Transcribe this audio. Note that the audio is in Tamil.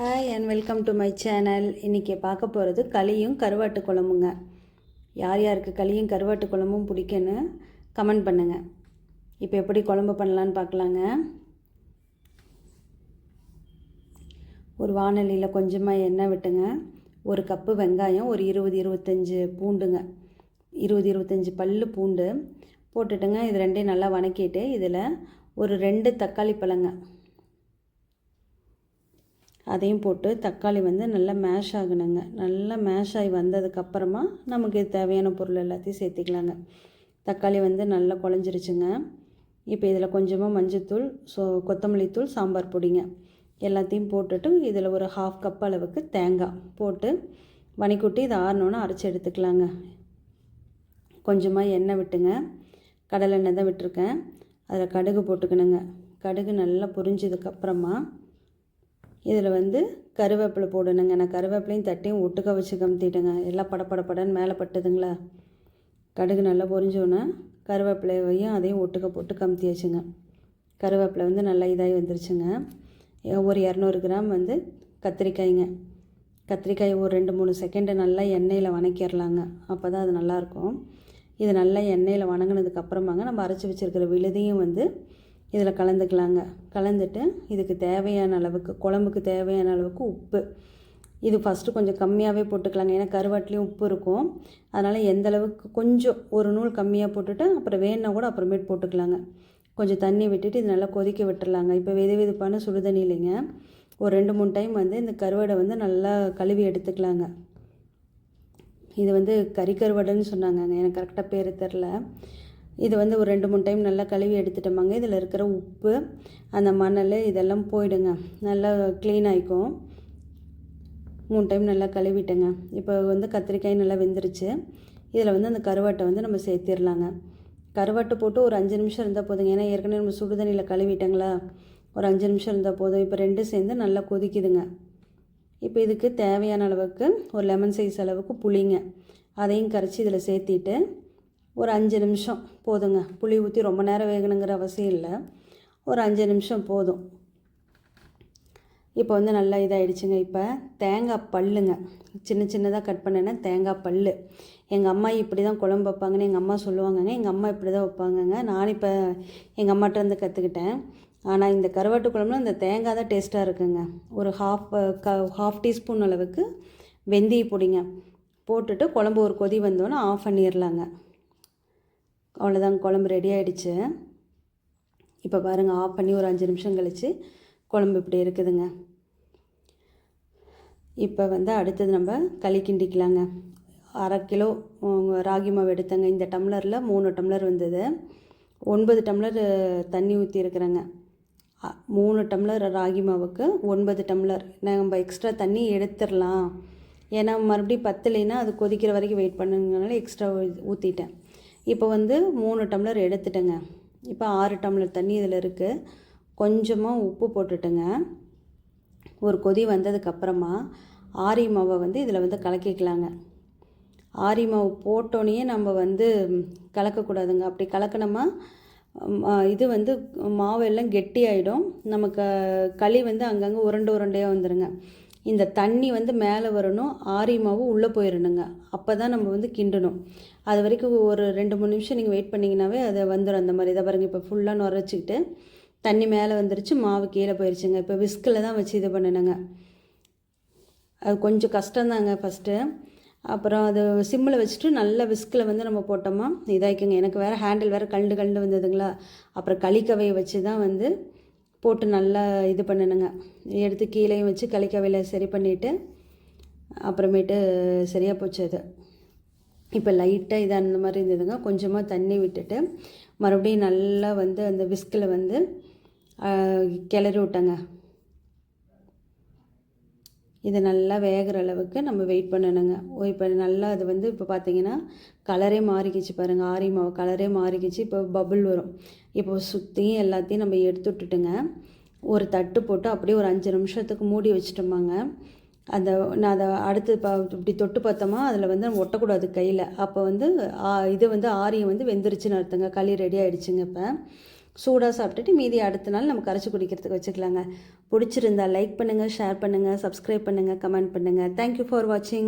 Hi and welcome to my channel. இன்றைக்கி பார்க்க போகிறது களியும் கருவாட்டு குழம்புங்க. யார் யாருக்கு களியும் கருவாட்டு குழம்பும் பிடிக்குன்னு கமெண்ட் பண்ணுங்கள். இப்போ எப்படி குழம்பு பண்ணலான்னு பார்க்கலாங்க. ஒரு வாணலியில் கொஞ்சமாக எண்ணெய் விட்டுங்க. ஒரு கப்பு வெங்காயம், ஒரு 20-25 பூண்டுங்க, 20-25 பல்லு பூண்டு போட்டுட்டுங்க. இது ரெண்டையும் நல்லா வணக்கிட்டு இதில் ஒரு 2 தக்காளி பழங்க அதையும் போட்டு தக்காளி நல்லா மேஷ் ஆகணுங்க. நல்லா மேஷ் ஆகி வந்ததுக்கப்புறமா நமக்கு தேவையான பொருள் எல்லாத்தையும் சேர்த்திக்கலாங்க. தக்காளி நல்லா குழஞ்சிருச்சுங்க. இப்போ இதில் கொஞ்சமாக மஞ்சத்தூள், கொத்தமல்லி தூள், சாம்பார் பொடிங்க எல்லாத்தையும் போட்டுட்டு இதில் ஒரு 1/2 கப் அளவுக்கு தேங்காய் போட்டு வணிக்குட்டி இதை ஆறணுன்னு அரைச்சி எடுத்துக்கலாங்க. கொஞ்சமாக எண்ணெய் விட்டுங்க. கடலை எண்ணெய் தான் விட்டுருக்கேன். அதில் கடுகு போட்டுக்கணுங்க. கடுகு நல்லா பொரிஞ்சதுக்கப்புறமா இதில் கருவேப்பிலை போடணுங்க. நான் கருவேப்பிலையும் தட்டியும் ஒட்டுக்க வச்சு கமுத்திட்டேங்க. எல்லாம் படப்படப்படன்னு மேலே பட்டுதுங்களா. கடுகு நல்லா பொரிஞ்சோன்னே கருவேப்பிலையையும் அதையும் ஒட்டுக்க போட்டு கமுத்தியாச்சுங்க. கருவேப்பிலை நல்லா இதாகி வந்துருச்சுங்க. ஒரு 200 கிராம் கத்திரிக்காய்ங்க. கத்திரிக்காய் ஒரு 2-3 செகண்டு நல்லா எண்ணெயில் வணக்கிடலாங்க. அப்போ தான் அது நல்லாயிருக்கும். இது நல்லா எண்ணெயில் வணங்கினதுக்கப்புறமாங்க நம்ம அரைச்சி வச்சுருக்கிற விழுதையும் இதில் கலந்துக்கலாங்க. கலந்துட்டு இதுக்கு தேவையான அளவுக்கு, குழம்புக்கு தேவையான அளவுக்கு உப்பு, இது ஃபஸ்ட்டு கொஞ்சம் கம்மியாகவே போட்டுக்கலாங்க. ஏன்னா கருவாட்டிலையும் உப்பு இருக்கும். அதனால் எந்த அளவுக்கு கொஞ்சம் ஒரு நூல் கம்மியாக போட்டுட்டு அப்புறம் வேணுன்னா கூட அப்புறமேட்டு போட்டுக்கலாங்க. கொஞ்சம் தண்ணி விட்டுட்டு இது நல்லா கொதிக்க விட்டுடலாங்க. இப்போ வெதுவெதுப்பான சுடுதண்ணி இல்லைங்க, ஒரு 2-3 டைம் இந்த கருவாடை நல்லா கழுவி எடுத்துக்கலாங்க. இது கறிக்கருவாடுன்னு சொன்னாங்க, எனக்கு கரெக்டாக பேர் தெரில. இது ஒரு 2-3 டைம் நல்லா கழுவி எடுத்துட்டோமாங்க. இதில் இருக்கிற உப்பு, அந்த மணல் இதெல்லாம் போயிடுங்க. நல்லா க்ளீன் ஆகிக்கும். 3 டைம் நல்லா கழுவிட்டேங்க. இப்போ கத்திரிக்காய் நல்லா வெந்துருச்சு. இதில் அந்த கருவாட்டை நம்ம சேர்த்திடலாங்க. கருவாட்டு போட்டு ஒரு 5 நிமிஷம் இருந்தால் போதுங்க. ஏன்னா ஏற்கனவே நம்ம சுடுதண்ணியில் கழுவிட்டங்களா, ஒரு 5 நிமிஷம் இருந்தால் போதும். இப்போ 2 சேர்ந்து நல்லா கொதிக்குதுங்க. இப்போ இதுக்கு தேவையான அளவுக்கு ஒரு லெமன் சைஸ் அளவுக்கு புளிங்க, அதையும் கரைச்சி இதில் சேர்த்திட்டு ஒரு 5 நிமிஷம் போதுங்க. புளி ஊற்றி ரொம்ப நேரம் வேகணுங்கிற அவசியம் இல்லை, ஒரு 5 நிமிஷம் போதும். இப்போ நல்லா இதாகிடுச்சுங்க. இப்போ தேங்காய் பல்லுங்க, சின்ன சின்னதாக கட் பண்ணினா தேங்காய் பல். எங்கள் அம்மா இப்படி தான் குழம்பு வைப்பாங்கன்னு எங்கள் அம்மா சொல்லுவாங்கங்க. எங்கள் அம்மா இப்படி தான் வைப்பாங்கங்க. நான் இப்போ எங்கள் அம்மாட்ட கற்றுக்கிட்டேன். ஆனால் இந்த கருவாட்டு குழம்புல இந்த தேங்காய் தான் டேஸ்ட்டாக இருக்குங்க. ஒரு ஹாஃப் டீஸ்பூன் அளவுக்கு வெந்தய பொடிங்க போட்டுட்டு குழம்பு ஒரு கொதி வந்தோன்னே ஆஃப் பண்ணிடலாங்க. அவ்வளோதாங்க, குழம்பு ரெடி ஆகிடுச்சு. இப்போ பாருங்கள், ஆஃப் பண்ணி ஒரு 5 நிமிஷம் கழித்து குழம்பு இப்படி இருக்குதுங்க. இப்போ அடுத்தது நம்ம களி கிண்டிக்கலாங்க. 1/2 கிலோ ராகி மாவு எடுத்தங்க. இந்த டம்ளரில் 3 டம்ளர் வந்தது. 9 டம்ளர் தண்ணி ஊற்றிருக்கிறேங்க. 3 டம்ளர் ராகி மாவுக்கு 9 டம்ளர். நம்ம எக்ஸ்ட்ரா தண்ணி எடுத்துடலாம், ஏன்னா மறுபடியும் பத்தலைன்னா அது கொதிக்கிற வரைக்கும் வெயிட் பண்ணுங்கனால எக்ஸ்ட்ரா ஊற்றிட்டேன். இப்போ 3 டம்ளர் எடுத்துட்டேங்க. இப்போ 6 டம்ளர் தண்ணி இதில் இருக்குது. கொஞ்சமாக உப்பு போட்டுட்டுங்க. ஒரு கொதி வந்ததுக்கப்புறமா ஆரி மாவை இதில் கலக்கிக்கலாங்க. ஆரி மாவு போட்டோன்னே நம்ம கலக்கக்கூடாதுங்க. அப்படி கலக்கினோமா இது மாவு எல்லாம் கெட்டி ஆகிடும். நமக்கு களி அங்கங்கே உருண்டையாக வந்துடுங்க. இந்த தண்ணி மேலே வரணும், ஆரி மாவு உள்ளே போயிடணுங்க. அப்போ தான் நம்ம கிண்டணும். அது வரைக்கும் ஒரு 2-3 நிமிஷம் நீங்கள் வெயிட் பண்ணிங்கனாவே அதை வந்துடும். அந்த மாதிரி இதை பாருங்கள், இப்போ ஃபுல்லாக நுரைச்சிக்கிட்டு தண்ணி மேலே வந்துருச்சு, மாவு கீழே போயிடுச்சுங்க. இப்போ விஸ்கில் தான் வச்சு இது பண்ணணுங்க. அது கொஞ்சம் கஷ்டம்தாங்க ஃபஸ்ட்டு. அப்புறம் அது சிம்மில் வச்சுட்டு நல்லா விஸ்கில் நம்ம போட்டோமா இதாகிக்குங்க. எனக்கு வேறு ஹேண்டில் வேறு கண்டு வந்ததுங்களா. அப்புறம் களிக்கவையை வச்சு தான் போட்டு நல்லா இது பண்ணணுங்க. எடுத்து கீழேயும் வச்சு களிக்கவையில் சரி பண்ணிவிட்டு அப்புறமேட்டு சரியாக போச்சு அது. இப்போ லைட்டாக இது அந்த மாதிரி இருந்ததுங்க. கொஞ்சமாக தண்ணி விட்டுட்டு மறுபடியும் நல்லா அந்த விஸ்கில் கிளறி விட்டேங்க. இது நல்லா வேகிற அளவுக்கு நம்ம வெயிட் பண்ணணுங்க. இப்போ நல்லா அது இப்போ பார்த்திங்கன்னா கலரே மாறிக்கிச்சு பாருங்கள். ஆரி மாவு கலரே மாறிக்கிச்சு. இப்போ பபுள் வரும். இப்போ சுற்றியும் எல்லாத்தையும் நம்ம எடுத்து விட்டுட்டுங்க. ஒரு தட்டு போட்டு அப்படியே ஒரு 5 நிமிஷத்துக்கு மூடி வச்சுட்டோமாங்க. நான் அதை அடுத்து இப்படி தொட்டு பார்த்தோமா அதில் ஒட்டக்கூடாது கையில். அப்போ இது ஆரியம் வெந்துருச்சுன்னு அர்த்தங்க. களி ரெடி ஆகிடுச்சுங்க. இப்போ சூடாக சாப்பிட்டுட்டு மீதி அடுத்த நாள் நம்ம கரைச்சி குடிக்கிறதுக்கு வச்சுக்கலாங்க. பிடிச்சிருந்தா லைக் பண்ணுங்கள், ஷேர் பண்ணுங்கள், சப்ஸ்கிரைப் பண்ணுங்கள், கமெண்ட் பண்ணுங்கள். தேங்க்யூ ஃபார் வாட்சிங்.